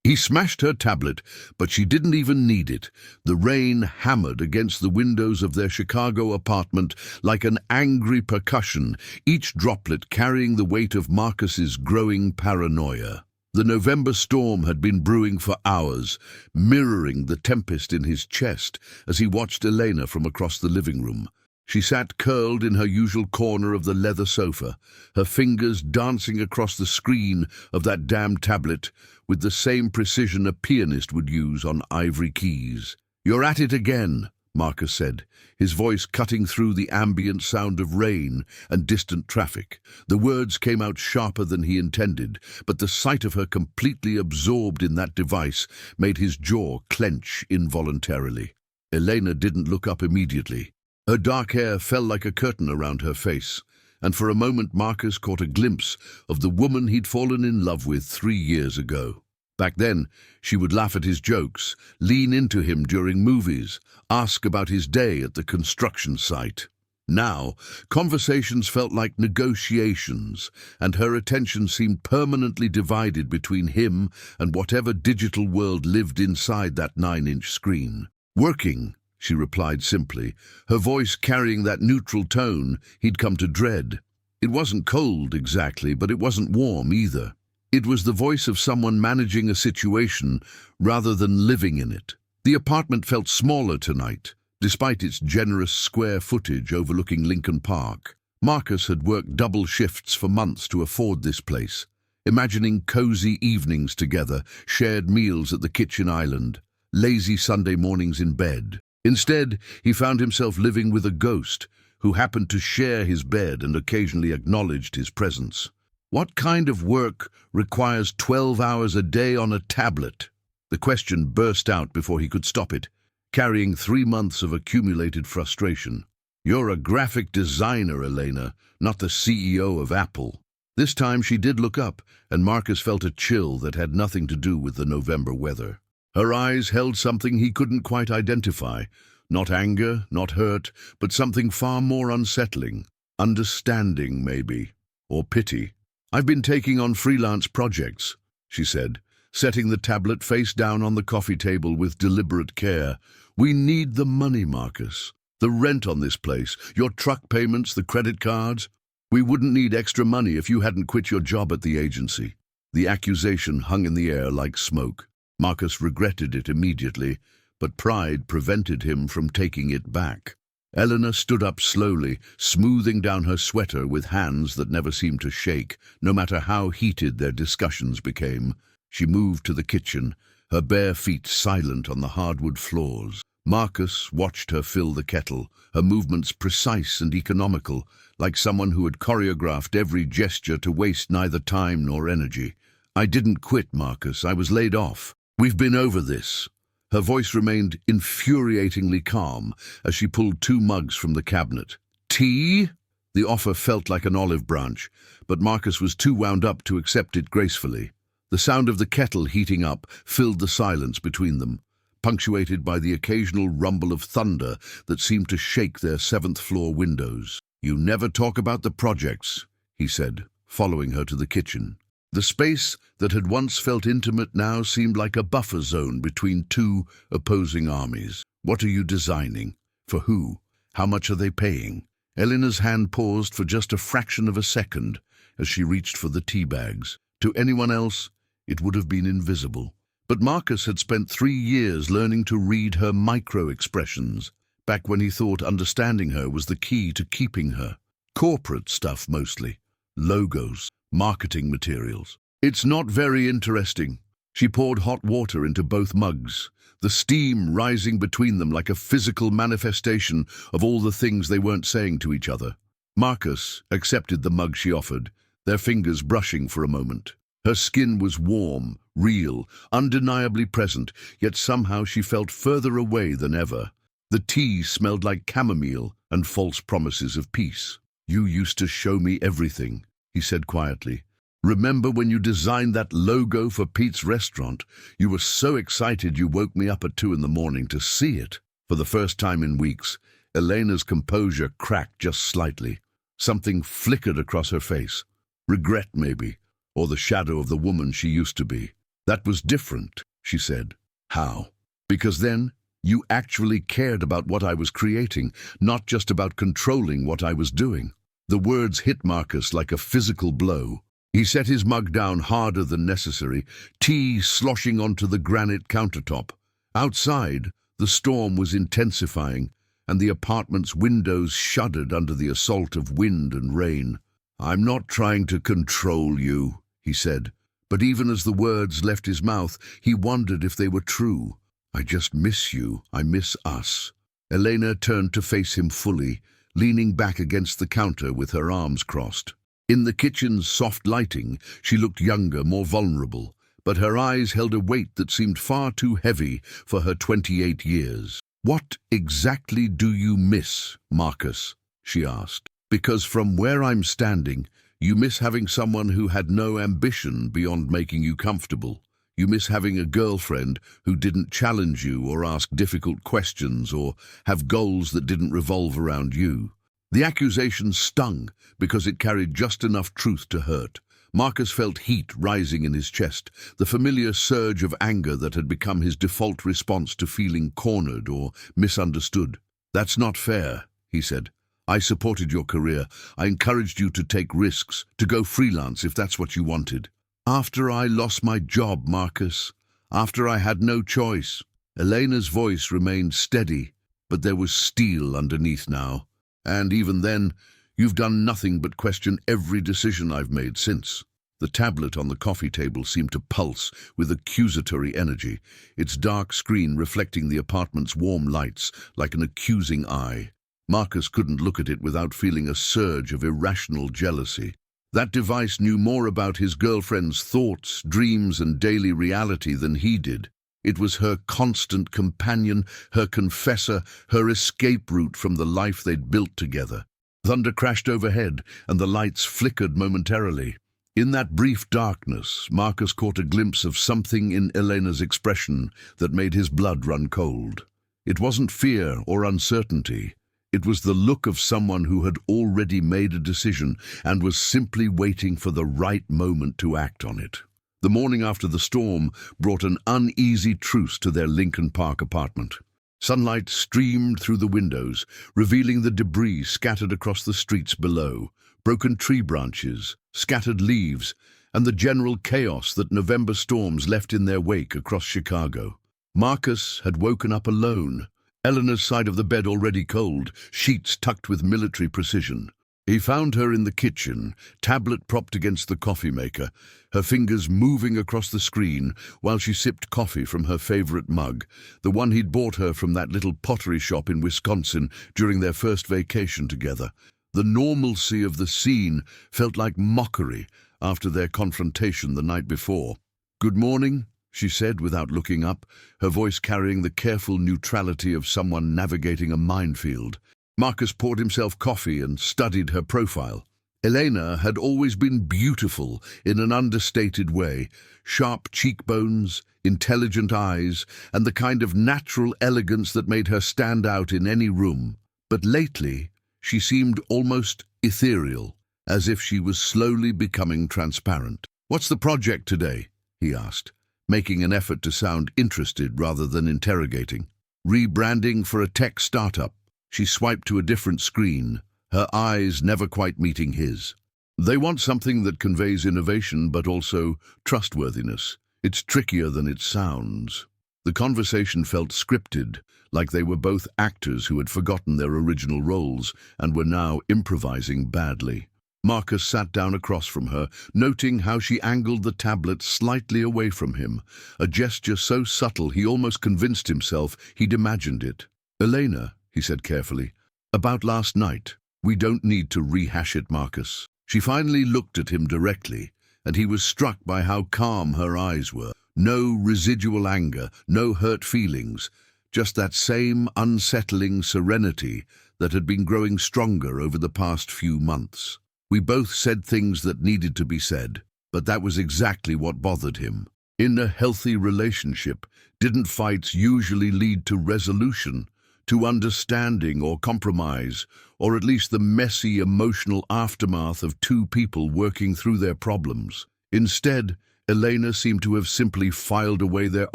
He smashed her tablet, but she didn't even need it. The rain hammered against the windows of their Chicago apartment like an angry percussion, each droplet carrying the weight of Marcus's growing paranoia. The November storm had been brewing for hours, mirroring the tempest in his chest as he watched Elena from across the living room. She sat curled in her usual corner of the leather sofa, her fingers dancing across the screen of that damned tablet with the same precision a pianist would use on ivory keys. "You're at it again," Marcus said, his voice cutting through the ambient sound of rain and distant traffic. The words came out sharper than he intended, but the sight of her completely absorbed in that device made his jaw clench involuntarily. Elena didn't look up immediately. Her dark hair fell like a curtain around her face, and for a moment Marcus caught a glimpse of the woman he'd fallen in love with 3 years ago. Back then, she would laugh at his jokes, lean into him during movies, ask about his day at the construction site. Now, conversations felt like negotiations, and her attention seemed permanently divided between him and whatever digital world lived inside that 9-inch screen. "Working," she replied simply, her voice carrying that neutral tone he'd come to dread. It wasn't cold exactly, but it wasn't warm either. It was the voice of someone managing a situation rather than living in it. The apartment felt smaller tonight, despite its generous square footage overlooking Lincoln Park. Marcus had worked double shifts for months to afford this place, imagining cozy evenings together, shared meals at the kitchen island, lazy Sunday mornings in bed. Instead, he found himself living with a ghost who happened to share his bed and occasionally acknowledged his presence. What kind of work requires 12 hours a day on a tablet? The question burst out before he could stop it, carrying 3 months of accumulated frustration. "You're a graphic designer, Elena, not the CEO of Apple." This time she did look up, and Marcus felt a chill that had nothing to do with the November weather. Her eyes held something he couldn't quite identify. Not anger, not hurt, but something far more unsettling. Understanding, maybe. Or pity. "I've been taking on freelance projects," she said, setting the tablet face down on the coffee table with deliberate care. "We need the money, Marcus. The rent on this place, your truck payments, the credit cards. We wouldn't need extra money if you hadn't quit your job at the agency." The accusation hung in the air like smoke. Marcus regretted it immediately, but pride prevented him from taking it back. Elena stood up slowly, smoothing down her sweater with hands that never seemed to shake, no matter how heated their discussions became. She moved to the kitchen, her bare feet silent on the hardwood floors. Marcus watched her fill the kettle, her movements precise and economical, like someone who had choreographed every gesture to waste neither time nor energy. "I didn't quit, Marcus. I was laid off. We've been over this." Her voice remained infuriatingly calm as she pulled 2 mugs from the cabinet. "Tea?" The offer felt like an olive branch, but Marcus was too wound up to accept it gracefully. The sound of the kettle heating up filled the silence between them, punctuated by the occasional rumble of thunder that seemed to shake their 7th-floor windows. "You never talk about the projects," he said, following her to the kitchen. The space that had once felt intimate now seemed like a buffer zone between 2 opposing armies. "What are you designing? For who? How much are they paying?" Elena's hand paused for just a fraction of a second as she reached for the tea bags. To anyone else, it would have been invisible. But Marcus had spent 3 years learning to read her micro-expressions, back when he thought understanding her was the key to keeping her. Corporate stuff mostly. Logos. Marketing materials. "It's not very interesting." She poured hot water into both mugs, the steam rising between them like a physical manifestation of all the things they weren't saying to each other. Marcus accepted the mug she offered, their fingers brushing for a moment. Her skin was warm, real, undeniably present, yet somehow she felt further away than ever. The tea smelled like chamomile and false promises of peace. "You used to show me everything," he said quietly. "Remember when you designed that logo for Pete's restaurant? You were so excited you woke me up at 2 in the morning to see it." For the first time in weeks, Elena's composure cracked just slightly. Something flickered across her face. Regret, maybe, or the shadow of the woman she used to be. That was different, she said. How? Because then you actually cared about what I was creating, not just about controlling what I was doing. The words hit Marcus like a physical blow. He set his mug down harder than necessary, tea sloshing onto the granite countertop. Outside, the storm was intensifying, and the apartment's windows shuddered under the assault of wind and rain. "I'm not trying to control you," he said, but even as the words left his mouth, he wondered if they were true. "I just miss you. I miss us." Elena turned to face him fully, leaning back against the counter with her arms crossed. In the kitchen's soft lighting, she looked younger, more vulnerable, but her eyes held a weight that seemed far too heavy for her 28 years. "What exactly do you miss, Marcus?" she asked. "Because from where I'm standing, you miss having someone who had no ambition beyond making you comfortable. You miss having a girlfriend who didn't challenge you or ask difficult questions or have goals that didn't revolve around you." The accusation stung because it carried just enough truth to hurt. Marcus felt heat rising in his chest, the familiar surge of anger that had become his default response to feeling cornered or misunderstood. "That's not fair," he said. "I supported your career. I encouraged you to take risks, to go freelance if that's what you wanted. After I lost my job, Marcus, after I had no choice." Elena's voice remained steady, but there was steel underneath now. "And even then, you've done nothing but question every decision I've made since." The tablet on the coffee table seemed to pulse with accusatory energy, its dark screen reflecting the apartment's warm lights like an accusing eye. Marcus couldn't look at it without feeling a surge of irrational jealousy. That device knew more about his girlfriend's thoughts, dreams, and daily reality than he did. It was her constant companion, her confessor, her escape route from the life they'd built together. Thunder crashed overhead, and the lights flickered momentarily. In that brief darkness, Marcus caught a glimpse of something in Elena's expression that made his blood run cold. It wasn't fear or uncertainty. It was the look of someone who had already made a decision and was simply waiting for the right moment to act on it. The morning after the storm brought an uneasy truce to their Lincoln Park apartment. Sunlight streamed through the windows, revealing the debris scattered across the streets below, broken tree branches, scattered leaves, and the general chaos that November storms left in their wake across Chicago. Marcus had woken up alone, Eleanor's side of the bed already cold, sheets tucked with military precision. He found her in the kitchen, tablet propped against the coffee maker, her fingers moving across the screen while she sipped coffee from her favorite mug, the one he'd bought her from that little pottery shop in Wisconsin during their first vacation together. The normalcy of the scene felt like mockery after their confrontation the night before. "Good morning," she said without looking up, her voice carrying the careful neutrality of someone navigating a minefield. Marcus poured himself coffee and studied her profile. Elena had always been beautiful in an understated way, sharp cheekbones, intelligent eyes, and the kind of natural elegance that made her stand out in any room. But lately, she seemed almost ethereal, as if she was slowly becoming transparent. "What's the project today?" he asked, making an effort to sound interested rather than interrogating. "Rebranding for a tech startup." She swiped to a different screen, her eyes never quite meeting his. "They want something that conveys innovation but also trustworthiness. It's trickier than it sounds." The conversation felt scripted, like they were both actors who had forgotten their original roles and were now improvising badly. Marcus sat down across from her, noting how she angled the tablet slightly away from him, a gesture so subtle he almost convinced himself he'd imagined it. "Elena," he said carefully, "about last night. We don't need to rehash it, Marcus." She finally looked at him directly, and he was struck by how calm her eyes were. No residual anger, no hurt feelings, just that same unsettling serenity that had been growing stronger over the past few months. "We both said things that needed to be said, but that was exactly what bothered him. In a healthy relationship, didn't fights usually lead to resolution, to understanding or compromise, or at least the messy emotional aftermath of two people working through their problems? Instead, Elena seemed to have simply filed away their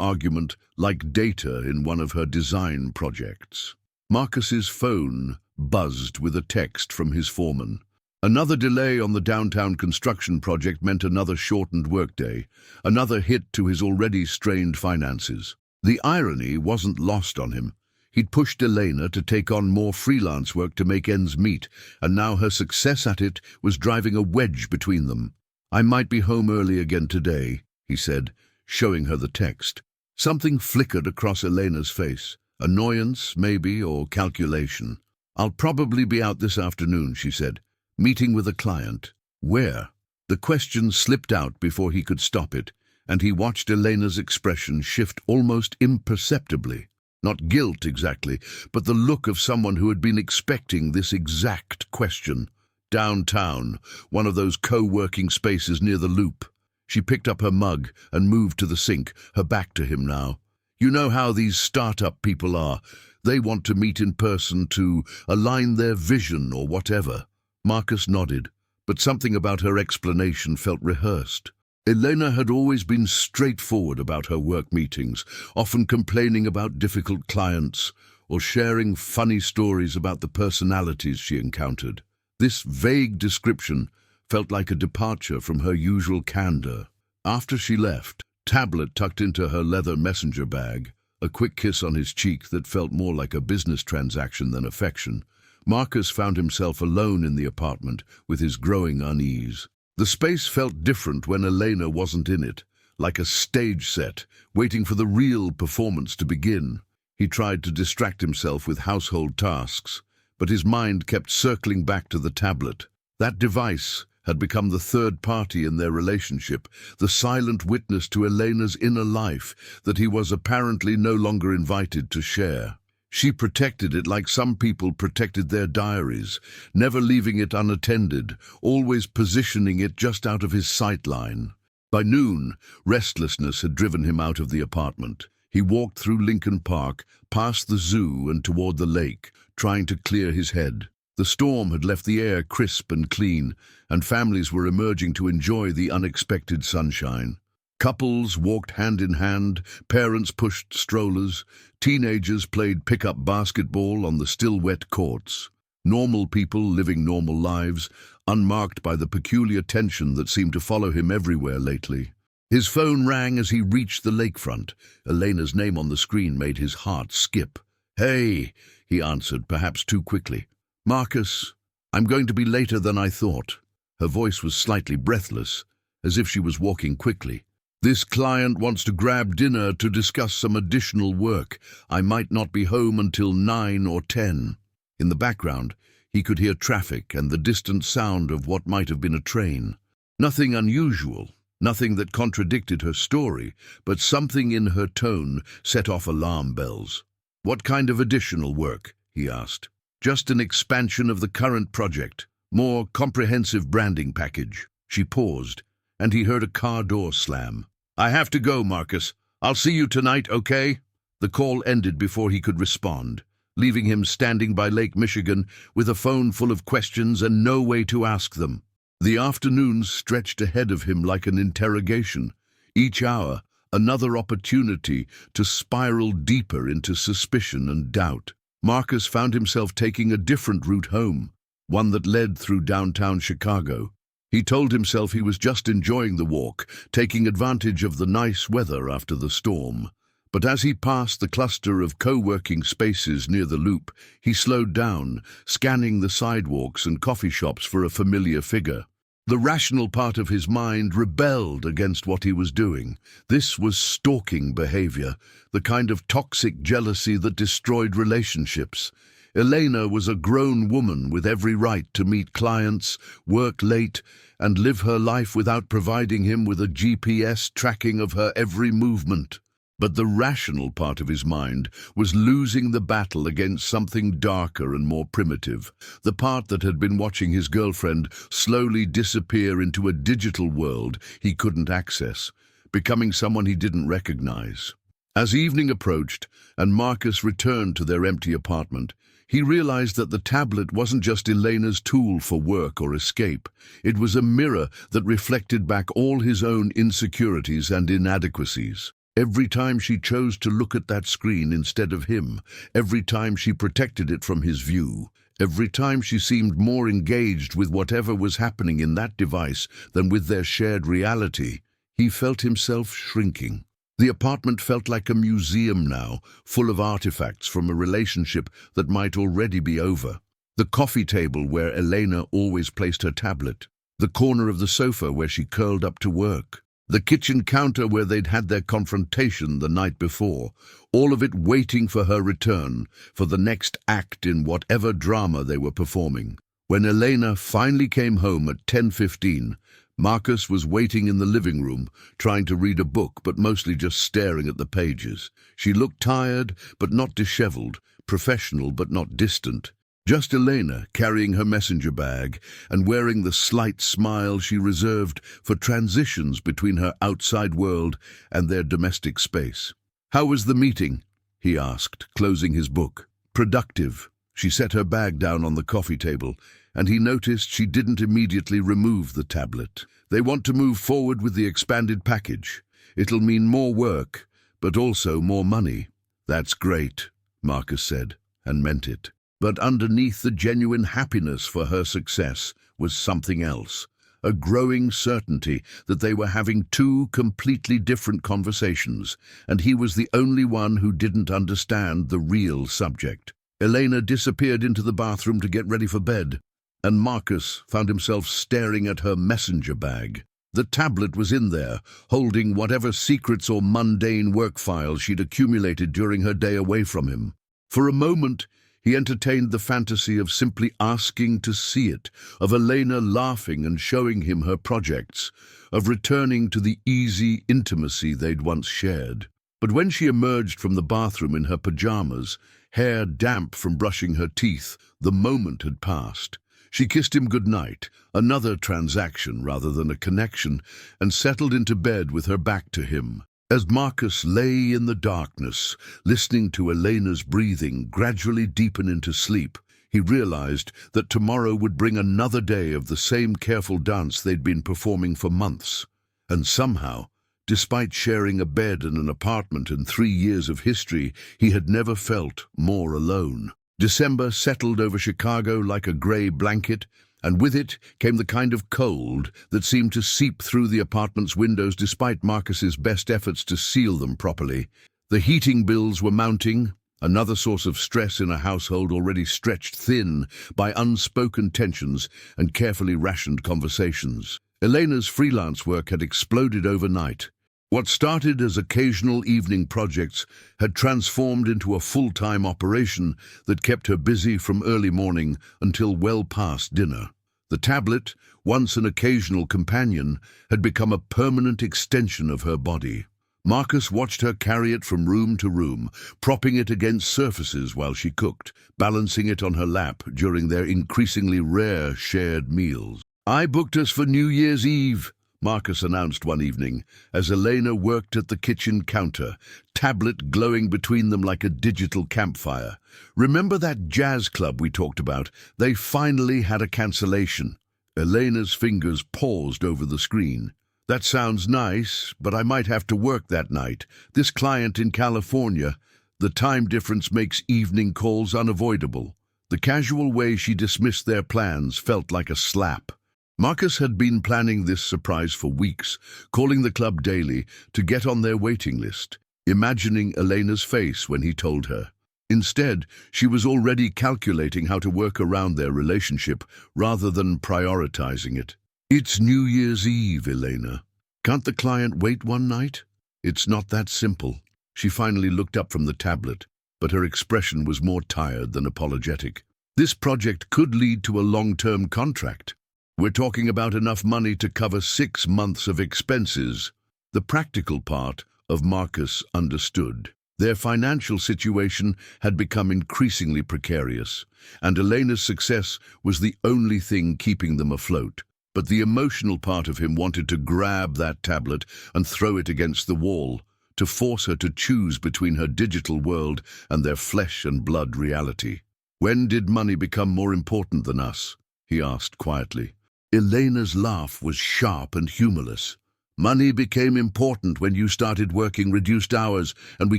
argument like data in one of her design projects. Marcus's phone buzzed with a text from his foreman. Another delay on the downtown construction project meant another shortened workday, another hit to his already strained finances. The irony wasn't lost on him. He'd pushed Elena to take on more freelance work to make ends meet, and now her success at it was driving a wedge between them. "I might be home early again today," he said, showing her the text. Something flickered across Elena's face. Annoyance, maybe, or calculation. "I'll probably be out this afternoon," she said. "Meeting with a client." "Where?" The question slipped out before he could stop it, and he watched Elena's expression shift almost imperceptibly. Not guilt exactly, but the look of someone who had been expecting this exact question. Downtown, one of those co-working spaces near the Loop. She picked up her mug and moved to the sink, her back to him now. "You know how these start-up people are. They want to meet in person to align their vision or whatever." Marcus nodded, but something about her explanation felt rehearsed. Elena had always been straightforward about her work meetings, often complaining about difficult clients or sharing funny stories about the personalities she encountered. This vague description felt like a departure from her usual candor. After she left, tablet tucked into her leather messenger bag, a quick kiss on his cheek that felt more like a business transaction than affection, Marcus found himself alone in the apartment with his growing unease. The space felt different when Elena wasn't in it, like a stage set, waiting for the real performance to begin. He tried to distract himself with household tasks, but his mind kept circling back to the tablet. That device had become the third party in their relationship, the silent witness to Elena's inner life that he was apparently no longer invited to share. She protected it like some people protected their diaries, never leaving it unattended, always positioning it just out of his sight line. By noon, restlessness had driven him out of the apartment. He walked through Lincoln Park, past the zoo and toward the lake, trying to clear his head. The storm had left the air crisp and clean, and families were emerging to enjoy the unexpected sunshine. Couples walked hand in hand, parents pushed strollers, teenagers played pickup basketball on the still wet courts. Normal people living normal lives, unmarked by the peculiar tension that seemed to follow him everywhere lately. His phone rang as he reached the lakefront. Elena's name on the screen made his heart skip. "Hey," he answered, perhaps too quickly. "Marcus, I'm going to be later than I thought." Her voice was slightly breathless, as if she was walking quickly. "This client wants to grab dinner to discuss some additional work. I might not be home until 9 or 10. In the background, he could hear traffic and the distant sound of what might have been a train. Nothing unusual, nothing that contradicted her story, but something in her tone set off alarm bells. "What kind of additional work?" he asked. "Just an expansion of the current project, more comprehensive branding package." She paused, and he heard a car door slam. "I have to go, Marcus. I'll see you tonight, okay?" The call ended before he could respond, leaving him standing by Lake Michigan with a phone full of questions and no way to ask them. The afternoons stretched ahead of him like an interrogation. Each hour, another opportunity to spiral deeper into suspicion and doubt. Marcus found himself taking a different route home, one that led through downtown Chicago. He told himself he was just enjoying the walk, taking advantage of the nice weather after the storm. But as he passed the cluster of co-working spaces near the Loop, he slowed down, scanning the sidewalks and coffee shops for a familiar figure. The rational part of his mind rebelled against what he was doing. This was stalking behavior, the kind of toxic jealousy that destroyed relationships. Elena was a grown woman with every right to meet clients, work late, and live her life without providing him with a GPS tracking of her every movement. But the rational part of his mind was losing the battle against something darker and more primitive, the part that had been watching his girlfriend slowly disappear into a digital world he couldn't access, becoming someone he didn't recognize. As evening approached and Marcus returned to their empty apartment, He realized that the tablet wasn't just Elena's tool for work or escape. It was a mirror that reflected back all his own insecurities and inadequacies. Every time she chose to look at that screen instead of him, every time she protected it from his view, every time she seemed more engaged with whatever was happening in that device than with their shared reality, he felt himself shrinking. The apartment felt like a museum now, full of artifacts from a relationship that might already be over. The coffee table where Elena always placed her tablet, the corner of the sofa where she curled up to work, the kitchen counter where they'd had their confrontation the night before, all of it waiting for her return, for the next act in whatever drama they were performing. When Elena finally came home at 10:15, Marcus was waiting in the living room, trying to read a book but mostly just staring at the pages. She looked tired but not disheveled, professional but not distant. Just Elena, carrying her messenger bag and wearing the slight smile she reserved for transitions between her outside world and their domestic space. "How was the meeting?" he asked, closing his book. "Productive." She set her bag down on the coffee table, and he noticed she didn't immediately remove the tablet. "They want to move forward with the expanded package. It'll mean more work, but also more money." "That's great," Marcus said, and meant it. But underneath the genuine happiness for her success was something else, a growing certainty that they were having two completely different conversations, and he was the only one who didn't understand the real subject. Elena disappeared into the bathroom to get ready for bed, and Marcus found himself staring at her messenger bag. The tablet was in there, holding whatever secrets or mundane work files she'd accumulated during her day away from him. For a moment, he entertained the fantasy of simply asking to see it, of Elena laughing and showing him her projects, of returning to the easy intimacy they'd once shared. But when she emerged from the bathroom in her pajamas, hair damp from brushing her teeth, the moment had passed. She kissed him goodnight, another transaction rather than a connection, and settled into bed with her back to him. As Marcus lay in the darkness, listening to Elena's breathing gradually deepen into sleep, he realized that tomorrow would bring another day of the same careful dance they'd been performing for months. And somehow, despite sharing a bed and an apartment and 3 years of history, he had never felt more alone. December settled over Chicago like a gray blanket, and with it came the kind of cold that seemed to seep through the apartment's windows despite Marcus's best efforts to seal them properly. The heating bills were mounting, another source of stress in a household already stretched thin by unspoken tensions and carefully rationed conversations. Elena's freelance work had exploded overnight. What started as occasional evening projects had transformed into a full-time operation that kept her busy from early morning until well past dinner. The tablet, once an occasional companion, had become a permanent extension of her body. Marcus watched her carry it from room to room, propping it against surfaces while she cooked, balancing it on her lap during their increasingly rare shared meals. "I booked us for New Year's Eve," Marcus announced one evening, as Elena worked at the kitchen counter, tablet glowing between them like a digital campfire. "Remember that jazz club we talked about? They finally had a cancellation." Elena's fingers paused over the screen. "That sounds nice, but I might have to work that night. This client in California, the time difference makes evening calls unavoidable." The casual way she dismissed their plans felt like a slap. Marcus had been planning this surprise for weeks, calling the club daily to get on their waiting list, imagining Elena's face when he told her. Instead, she was already calculating how to work around their relationship rather than prioritizing it. "It's New Year's Eve, Elena. Can't the client wait one night?" "It's not that simple." She finally looked up from the tablet, but her expression was more tired than apologetic. "This project could lead to a long-term contract. We're talking about enough money to cover 6 months of expenses." The practical part of Marcus understood. Their financial situation had become increasingly precarious, and Elena's success was the only thing keeping them afloat. But the emotional part of him wanted to grab that tablet and throw it against the wall, to force her to choose between her digital world and their flesh and blood reality. When did money become more important than us? He asked quietly. Elena's laugh was sharp and humorless. Money became important when you started working reduced hours and we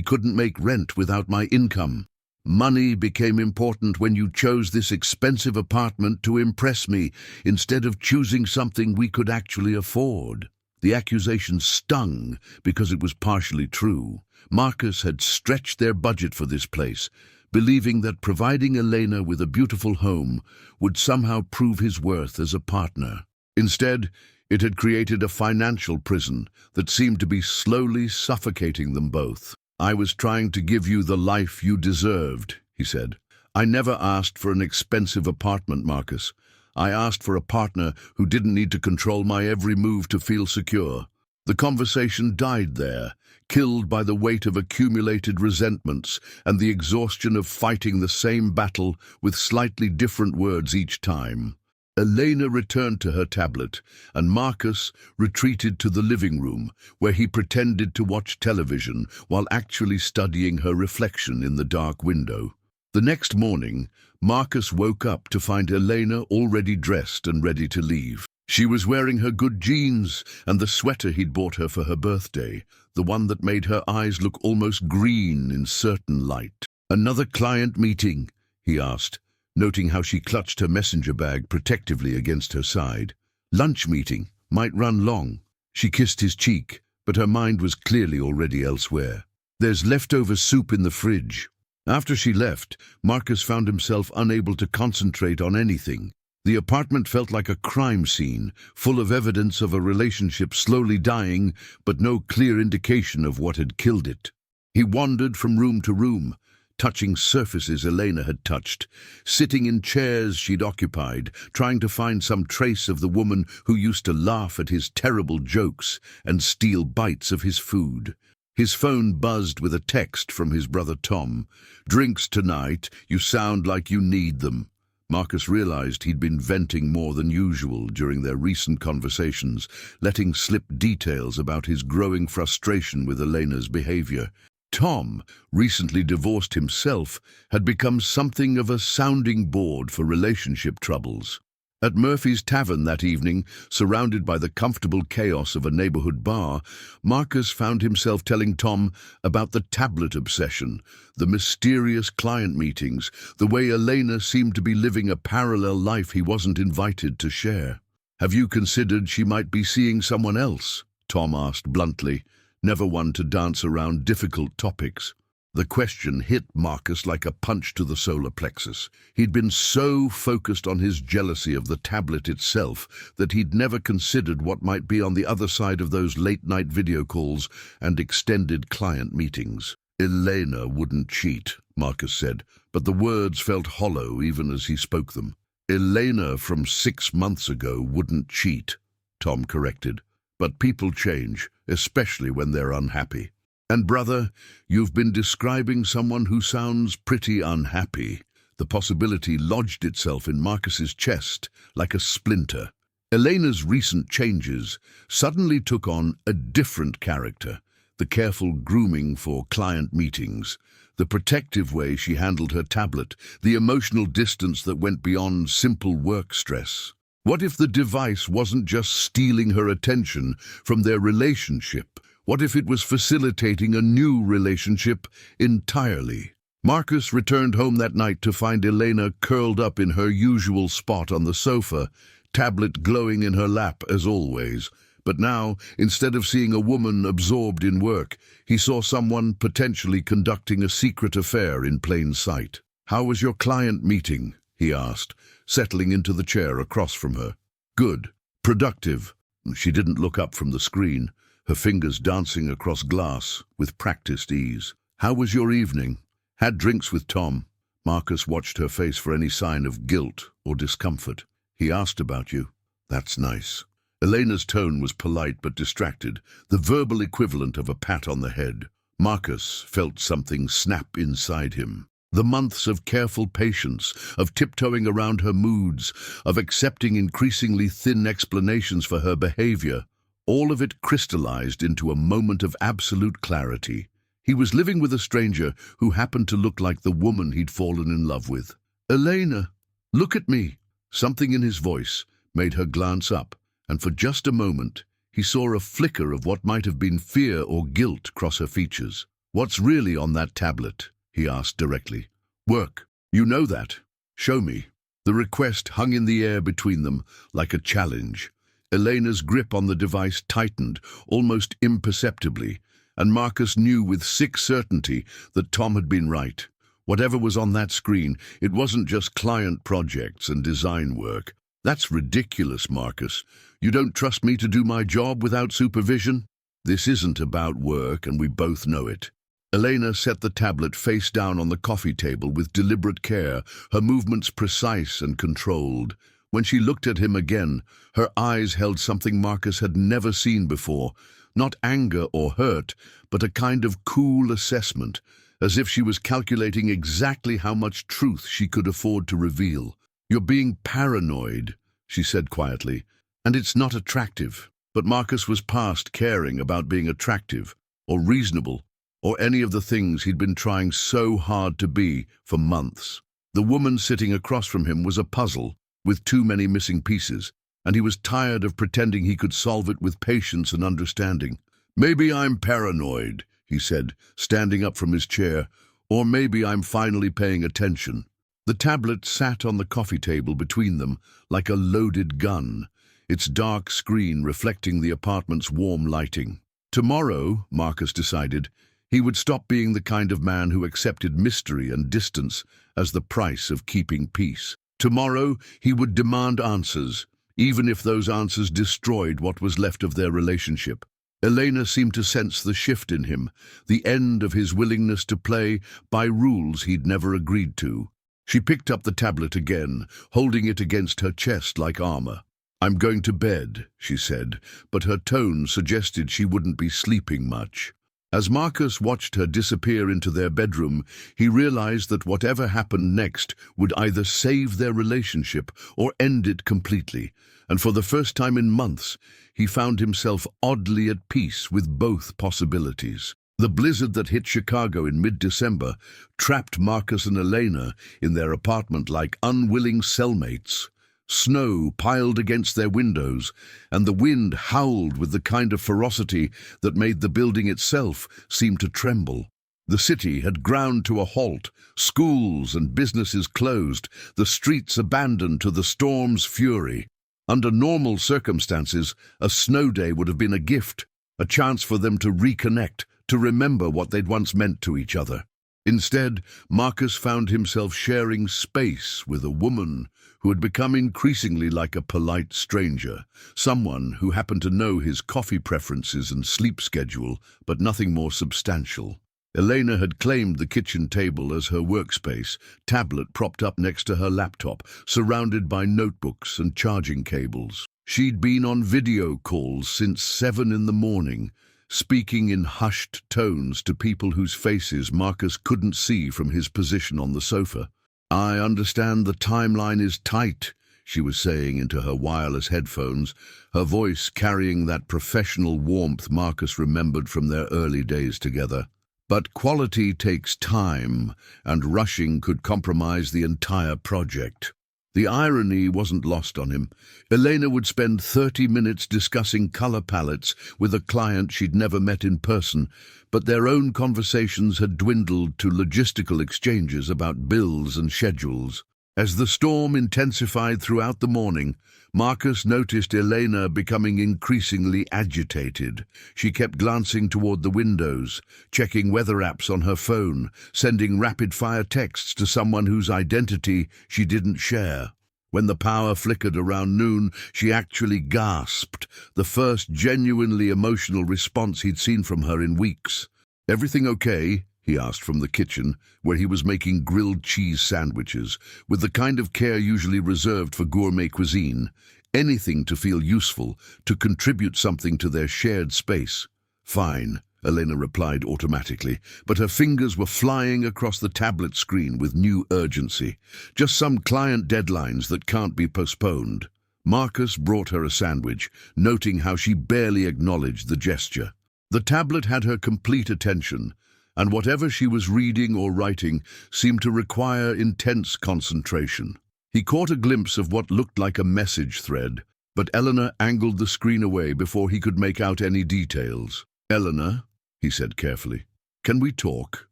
couldn't make rent without my income. Money became important when you chose this expensive apartment to impress me instead of choosing something we could actually afford. The accusation stung because it was partially true. Marcus had stretched their budget for this place, believing that providing Elena with a beautiful home would somehow prove his worth as a partner. Instead, it had created a financial prison that seemed to be slowly suffocating them both. I was trying to give you the life you deserved, he said. I never asked for an expensive apartment, Marcus. I asked for a partner who didn't need to control my every move to feel secure. The conversation died there, killed by the weight of accumulated resentments and the exhaustion of fighting the same battle with slightly different words each time. Elena returned to her tablet, and Marcus retreated to the living room, where he pretended to watch television while actually studying her reflection in the dark window. The next morning, Marcus woke up to find Elena already dressed and ready to leave. She was wearing her good jeans and the sweater he'd bought her for her birthday, the one that made her eyes look almost green in certain light. Another client meeting? He asked, noting how she clutched her messenger bag protectively against her side. Lunch meeting, might run long. She kissed his cheek, but her mind was clearly already elsewhere. There's leftover soup in the fridge. After she left, Marcus found himself unable to concentrate on anything. The apartment felt like a crime scene, full of evidence of a relationship slowly dying, but no clear indication of what had killed it. He wandered from room to room, touching surfaces Elena had touched, sitting in chairs she'd occupied, trying to find some trace of the woman who used to laugh at his terrible jokes and steal bites of his food. His phone buzzed with a text from his brother Tom. "Drinks tonight, you sound like you need them." Marcus realized he'd been venting more than usual during their recent conversations, letting slip details about his growing frustration with Elena's behavior. Tom, recently divorced himself, had become something of a sounding board for relationship troubles. At Murphy's Tavern that evening, surrounded by the comfortable chaos of a neighborhood bar, Marcus found himself telling Tom about the tablet obsession, the mysterious client meetings, the way Elena seemed to be living a parallel life he wasn't invited to share. "Have you considered she might be seeing someone else?" Tom asked bluntly, never one to dance around difficult topics. The question hit Marcus like a punch to the solar plexus. He'd been so focused on his jealousy of the tablet itself that he'd never considered what might be on the other side of those late-night video calls and extended client meetings. "Elena wouldn't cheat," Marcus said, but the words felt hollow even as he spoke them. "Elena from 6 months ago wouldn't cheat," Tom corrected. "But people change, especially when they're unhappy. And brother, you've been describing someone who sounds pretty unhappy." The possibility lodged itself in Marcus's chest like a splinter. Elena's recent changes suddenly took on a different character. The careful grooming for client meetings, the protective way she handled her tablet, the emotional distance that went beyond simple work stress. What if the device wasn't just stealing her attention from their relationship? What if it was facilitating a new relationship entirely? Marcus returned home that night to find Elena curled up in her usual spot on the sofa, tablet glowing in her lap as always. But now, instead of seeing a woman absorbed in work, he saw someone potentially conducting a secret affair in plain sight. "How was your client meeting?" he asked, settling into the chair across from her. "Good. Productive." She didn't look up from the screen, her fingers dancing across glass with practiced ease. "How was your evening?" "Had drinks with Tom." Marcus watched her face for any sign of guilt or discomfort. "He asked about you." "That's nice." Elena's tone was polite but distracted, the verbal equivalent of a pat on the head. Marcus felt something snap inside him. The months of careful patience, of tiptoeing around her moods, of accepting increasingly thin explanations for her behavior, all of it crystallized into a moment of absolute clarity. He was living with a stranger who happened to look like the woman he'd fallen in love with. "Elena, look at me." Something in his voice made her glance up, and for just a moment he saw a flicker of what might have been fear or guilt cross her features. "What's really on that tablet?" he asked directly. "Work. You know that. Show me." The request hung in the air between them like a challenge. Elena's grip on the device tightened, almost imperceptibly, and Marcus knew with sick certainty that Tom had been right. Whatever was on that screen, it wasn't just client projects and design work. "That's ridiculous, Marcus. You don't trust me to do my job without supervision?" "This isn't about work, and we both know it." Elena set the tablet face down on the coffee table with deliberate care, her movements precise and controlled. When she looked at him again, her eyes held something Marcus had never seen before, not anger or hurt, but a kind of cool assessment, as if she was calculating exactly how much truth she could afford to reveal. "You're being paranoid," she said quietly, "and it's not attractive." But Marcus was past caring about being attractive, or reasonable, or any of the things he'd been trying so hard to be for months. The woman sitting across from him was a puzzle, with too many missing pieces, and he was tired of pretending he could solve it with patience and understanding. "Maybe I'm paranoid," he said, standing up from his chair, "or maybe I'm finally paying attention." The tablet sat on the coffee table between them like a loaded gun, its dark screen reflecting the apartment's warm lighting. Tomorrow, Marcus decided, he would stop being the kind of man who accepted mystery and distance as the price of keeping peace. Tomorrow, he would demand answers, even if those answers destroyed what was left of their relationship. Elena seemed to sense the shift in him, the end of his willingness to play by rules he'd never agreed to. She picked up the tablet again, holding it against her chest like armor. "I'm going to bed," she said, but her tone suggested she wouldn't be sleeping much. As Marcus watched her disappear into their bedroom, he realized that whatever happened next would either save their relationship or end it completely, and for the first time in months, he found himself oddly at peace with both possibilities. The blizzard that hit Chicago in mid-December trapped Marcus and Elena in their apartment like unwilling cellmates. Snow piled against their windows, and the wind howled with the kind of ferocity that made the building itself seem to tremble. The city had ground to a halt, schools and businesses closed, the streets abandoned to the storm's fury. Under normal circumstances, a snow day would have been a gift, a chance for them to reconnect, to remember what they'd once meant to each other. Instead, Marcus found himself sharing space with a woman who had become increasingly like a polite stranger, someone who happened to know his coffee preferences and sleep schedule, but nothing more substantial. Elena had claimed the kitchen table as her workspace, tablet propped up next to her laptop, surrounded by notebooks and charging cables. She'd been on video calls since 7 in the morning, speaking in hushed tones to people whose faces Marcus couldn't see from his position on the sofa. "I understand the timeline is tight," she was saying into her wireless headphones, her voice carrying that professional warmth Marcus remembered from their early days together. "But quality takes time, and rushing could compromise the entire project." The irony wasn't lost on him. Elena would spend 30 minutes discussing color palettes with a client she'd never met in person, but their own conversations had dwindled to logistical exchanges about bills and schedules. As the storm intensified throughout the morning, Marcus noticed Elena becoming increasingly agitated. She kept glancing toward the windows, checking weather apps on her phone, sending rapid-fire texts to someone whose identity she didn't share. When the power flickered around noon, she actually gasped, the first genuinely emotional response he'd seen from her in weeks. "Everything okay?" he asked from the kitchen, where he was making grilled cheese sandwiches, with the kind of care usually reserved for gourmet cuisine. Anything to feel useful, to contribute something to their shared space. "Fine," Elena replied automatically, but her fingers were flying across the tablet screen with new urgency. "Just some client deadlines that can't be postponed." Marcus brought her a sandwich, noting how she barely acknowledged the gesture. The tablet had her complete attention, and whatever she was reading or writing seemed to require intense concentration. He caught a glimpse of what looked like a message thread, but Eleanor angled the screen away before he could make out any details. "Eleanor," he said carefully, "can we talk?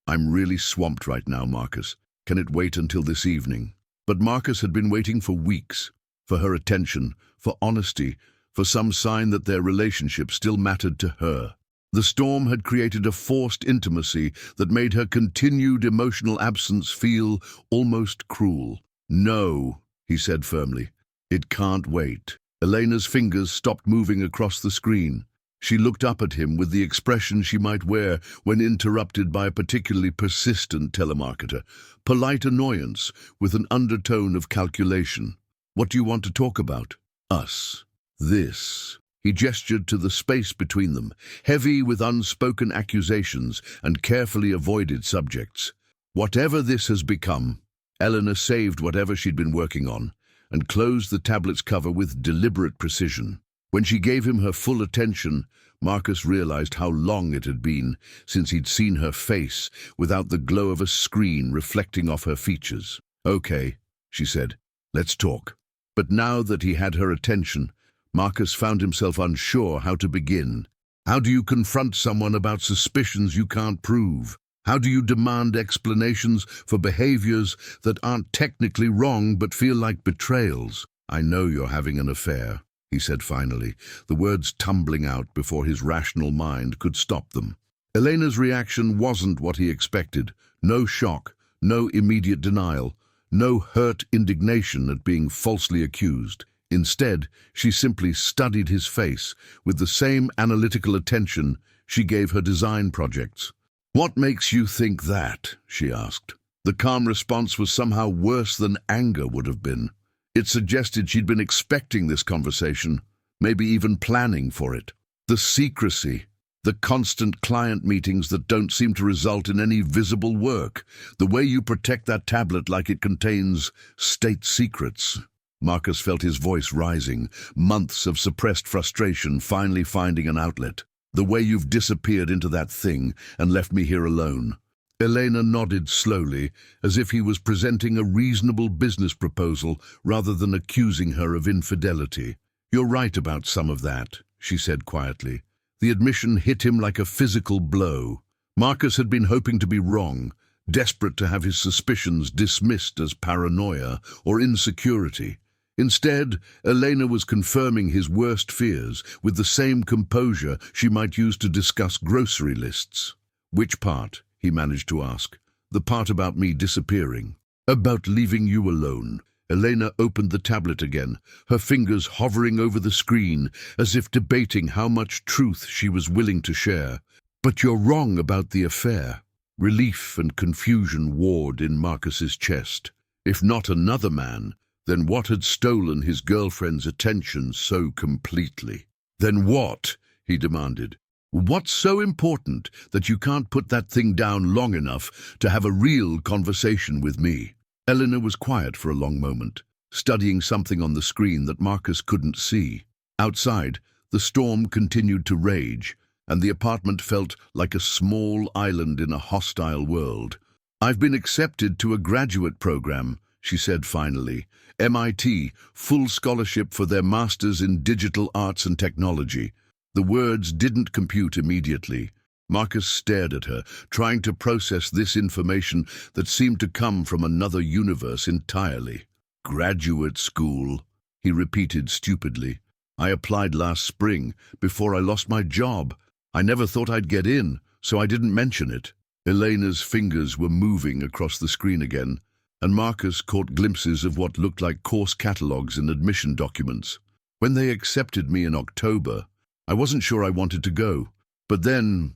I'm really swamped right now, Marcus. Can it wait until this evening?" But Marcus had been waiting for weeks, for her attention, for honesty, for some sign that their relationship still mattered to her. The storm had created a forced intimacy that made her continued emotional absence feel almost cruel. "No," he said firmly. "It can't wait." Elena's fingers stopped moving across the screen. She looked up at him with the expression she might wear when interrupted by a particularly persistent telemarketer, polite annoyance with an undertone of calculation. "What do you want to talk about?" "Us. This." He gestured to the space between them, heavy with unspoken accusations and carefully avoided subjects. Whatever this has become, Eleanor saved whatever she'd been working on and closed the tablet's cover with deliberate precision. When she gave him her full attention, Marcus realized how long it had been since he'd seen her face without the glow of a screen reflecting off her features. "Okay," she said, "let's talk." But now that he had her attention, Marcus found himself unsure how to begin. How do you confront someone about suspicions you can't prove? How do you demand explanations for behaviors that aren't technically wrong but feel like betrayals? "I know you're having an affair," he said finally, the words tumbling out before his rational mind could stop them. Elena's reaction wasn't what he expected. No shock, no immediate denial, no hurt indignation at being falsely accused. Instead, she simply studied his face with the same analytical attention she gave her design projects. "What makes you think that?" she asked. The calm response was somehow worse than anger would have been. It suggested she'd been expecting this conversation, maybe even planning for it. The secrecy, the constant client meetings that don't seem to result in any visible work, the way you protect that tablet like it contains state secrets. Marcus felt his voice rising, months of suppressed frustration finally finding an outlet. "The way you've disappeared into that thing and left me here alone." Elena nodded slowly, as if he was presenting a reasonable business proposal rather than accusing her of infidelity. "You're right about some of that," she said quietly. The admission hit him like a physical blow. Marcus had been hoping to be wrong, desperate to have his suspicions dismissed as paranoia or insecurity. Instead, Elena was confirming his worst fears with the same composure she might use to discuss grocery lists. "Which part?" he managed to ask. "The part about me disappearing." "About leaving you alone." Elena opened the tablet again, her fingers hovering over the screen as if debating how much truth she was willing to share. "But you're wrong about the affair." Relief and confusion warred in Marcus's chest. If not another man, then what had stolen his girlfriend's attention so completely? "Then what?" he demanded. "What's so important that you can't put that thing down long enough to have a real conversation with me?" Eleanor was quiet for a long moment, studying something on the screen that Marcus couldn't see. Outside, the storm continued to rage, and the apartment felt like a small island in a hostile world. "I've been accepted to a graduate program," she said finally. "MIT, full scholarship for their Masters in Digital Arts and Technology." The words didn't compute immediately. Marcus stared at her, trying to process this information that seemed to come from another universe entirely. "Graduate school," he repeated stupidly. "I applied last spring, before I lost my job. I never thought I'd get in, so I didn't mention it." Elena's fingers were moving across the screen again, and Marcus caught glimpses of what looked like course catalogues and admission documents. "When they accepted me in October, I wasn't sure I wanted to go. But then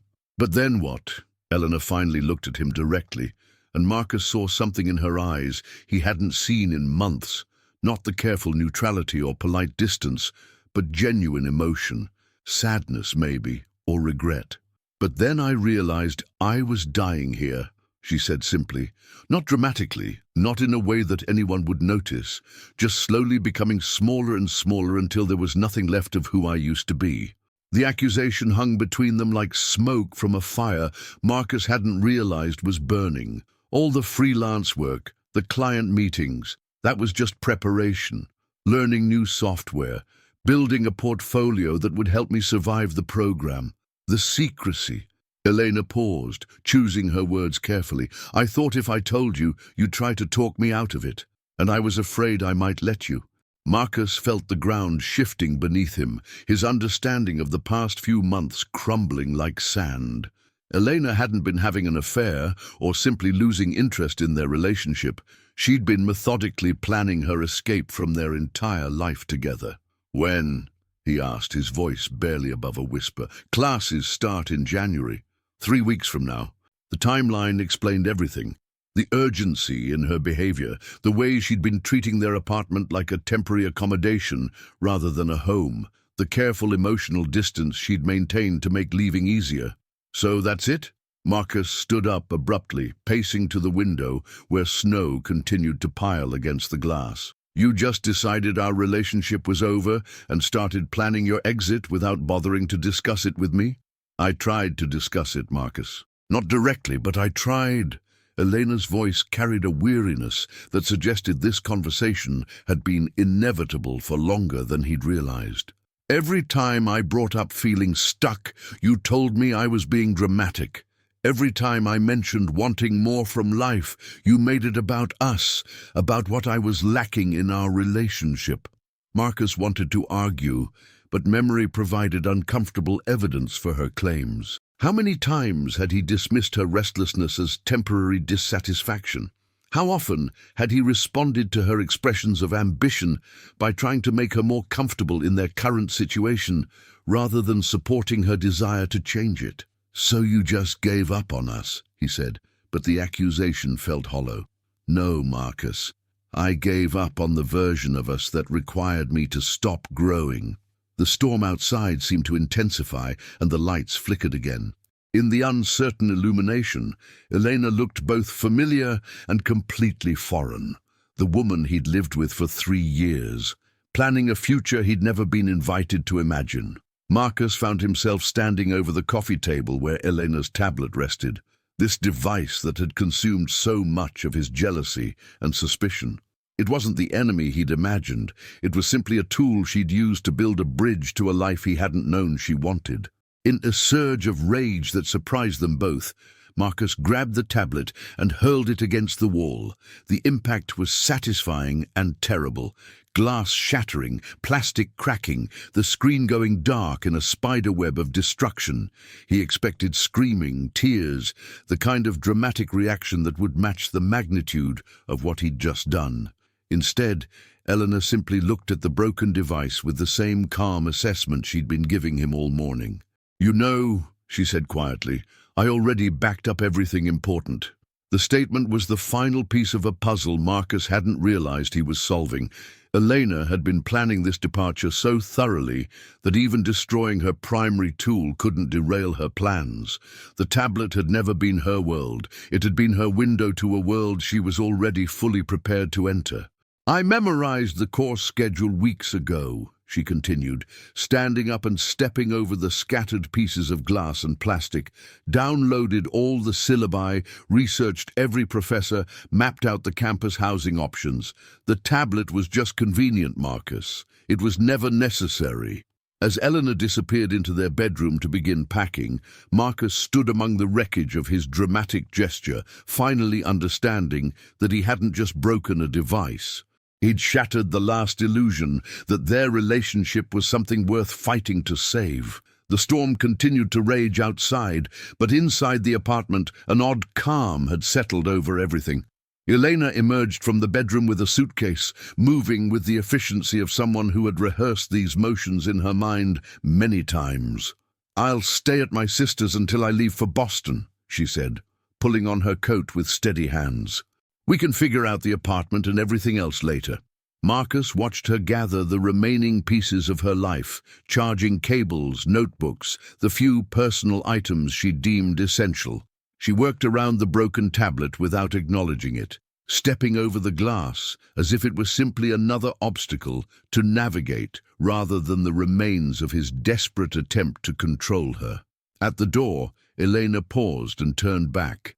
what?" Eleanor finally looked at him directly, and Marcus saw something in her eyes he hadn't seen in months. Not the careful neutrality or polite distance, but genuine emotion, sadness maybe, or regret. "But then I realized I was dying here," she said simply. Not dramatically, not in a way that anyone would notice, just slowly becoming smaller and smaller until there was nothing left of who I used to be. The accusation hung between them like smoke from a fire Marcus hadn't realized was burning. All the freelance work, the client meetings, that was just preparation. Learning new software, building a portfolio that would help me survive the program. The secrecy. Elena paused, choosing her words carefully. I thought if I told you, you'd try to talk me out of it, and I was afraid I might let you. Marcus felt the ground shifting beneath him, his understanding of the past few months crumbling like sand. Elena hadn't been having an affair or simply losing interest in their relationship. She'd been methodically planning her escape from their entire life together. When? He asked, his voice barely above a whisper. Classes start in January, 3 weeks from now. The timeline explained everything. The urgency in her behavior, the way she'd been treating their apartment like a temporary accommodation rather than a home, the careful emotional distance she'd maintained to make leaving easier. So that's it? Marcus stood up abruptly, pacing to the window where snow continued to pile against the glass. You just decided our relationship was over and started planning your exit without bothering to discuss it with me? I tried to discuss it, Marcus. Not directly, but I tried. Elena's voice carried a weariness that suggested this conversation had been inevitable for longer than he'd realized. Every time I brought up feeling stuck, you told me I was being dramatic. Every time I mentioned wanting more from life, you made it about us, about what I was lacking in our relationship. Marcus wanted to argue, but memory provided uncomfortable evidence for her claims. How many times had he dismissed her restlessness as temporary dissatisfaction? How often had he responded to her expressions of ambition by trying to make her more comfortable in their current situation, rather than supporting her desire to change it? So you just gave up on us, he said, but the accusation felt hollow. No, Marcus. I gave up on the version of us that required me to stop growing. The storm outside seemed to intensify, and the lights flickered again. In the uncertain illumination, Elena looked both familiar and completely foreign. The woman he'd lived with for 3 years, planning a future he'd never been invited to imagine. Marcus found himself standing over the coffee table where Elena's tablet rested, this device that had consumed so much of his jealousy and suspicion. It wasn't the enemy he'd imagined. It was simply a tool she'd used to build a bridge to a life he hadn't known she wanted. In a surge of rage that surprised them both, Marcus grabbed the tablet and hurled it against the wall. The impact was satisfying and terrible. Glass shattering, plastic cracking, the screen going dark in a spiderweb of destruction. He expected screaming, tears, the kind of dramatic reaction that would match the magnitude of what he'd just done. Instead, Eleanor simply looked at the broken device with the same calm assessment she'd been giving him all morning. You know, she said quietly, I already backed up everything important. The statement was the final piece of a puzzle Marcus hadn't realized he was solving. Elena had been planning this departure so thoroughly that even destroying her primary tool couldn't derail her plans. The tablet had never been her world. It had been her window to a world she was already fully prepared to enter. I memorized the course schedule weeks ago, she continued, standing up and stepping over the scattered pieces of glass and plastic, downloaded all the syllabi, researched every professor, mapped out the campus housing options. The tablet was just convenient, Marcus. It was never necessary. As Eleanor disappeared into their bedroom to begin packing, Marcus stood among the wreckage of his dramatic gesture, finally understanding that he hadn't just broken a device. He'd shattered the last illusion that their relationship was something worth fighting to save. The storm continued to rage outside, but inside the apartment, an odd calm had settled over everything. Elena emerged from the bedroom with a suitcase, moving with the efficiency of someone who had rehearsed these motions in her mind many times. I'll stay at my sister's until I leave for Boston, she said, pulling on her coat with steady hands. We can figure out the apartment and everything else later. Marcus watched her gather the remaining pieces of her life, charging cables, notebooks, the few personal items she deemed essential. She worked around the broken tablet without acknowledging it. stepping over the glass as if it were simply another obstacle to navigate rather than the remains of his desperate attempt to control her. At the door, Elena paused and turned back,